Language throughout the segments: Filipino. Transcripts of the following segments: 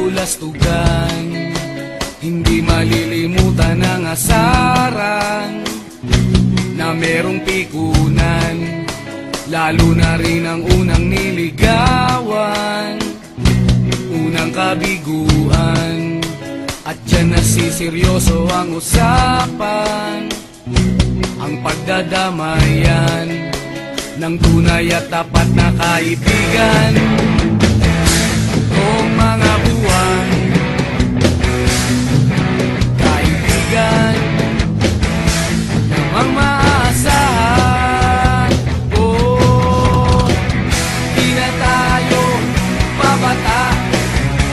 kabulastugan, hindi malilimutan ang asaran na merong pikunan, lalo na rin ang unang niligawan, unang kabiguan. At dyan nasiseryoso ang usapan, ang pagdadamayan ng tunay at tapat na kaibigan. Kung mga buwan, kaibigan namang maaasahan. Oh, di na tayo pabata,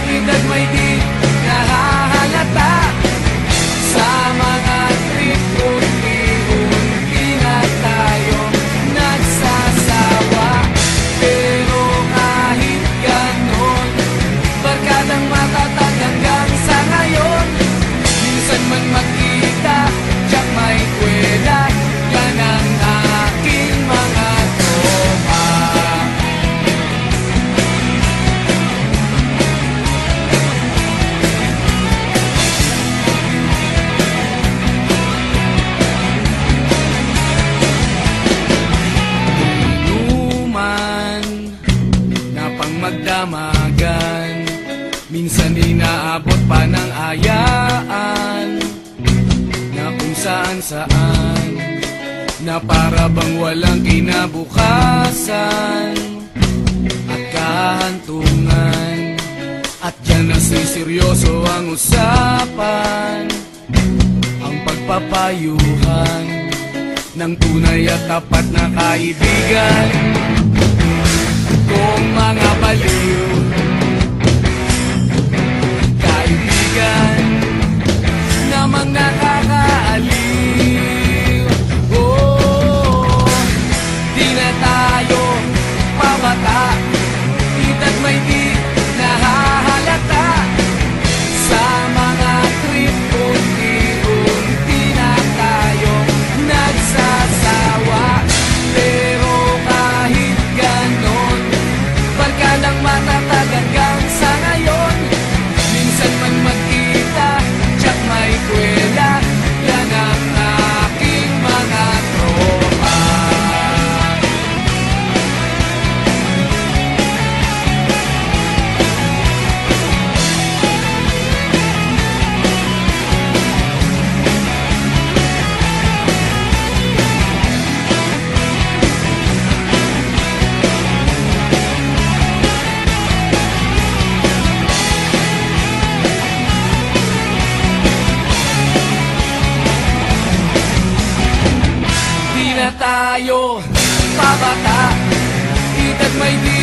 edad may di nahahalata. Sa mga trip unti-unti na tayo nagsasawa. Pero kahit ganon, barkadang matatag hanggang sa ngayon. Minsan man magkita, tiyak may kwela, yan ang aking mga tropa. Inuman na pang magdamagan, minsan inaabot pa ng ayaan, na kung saan-saan, na para bang walang kinabukasan at kahantungan. At dyan nasiseryoso ang usapan, ang pagpapayuhan ng tunay at tapat na kaibigan. Kung mga baliw, kaibigan namang nakakaaliw. Oh, di na tayo pabata, edad may di nahahalata. Sa mga trip unti-unti na tayo nagsasawa. Pero kahit ganon, barkadang matatag hanggang sa ngayon. Minsan man magkita, tiyak may kwela, yan ang aking mga tropa. Di na tayo pabata, edad may di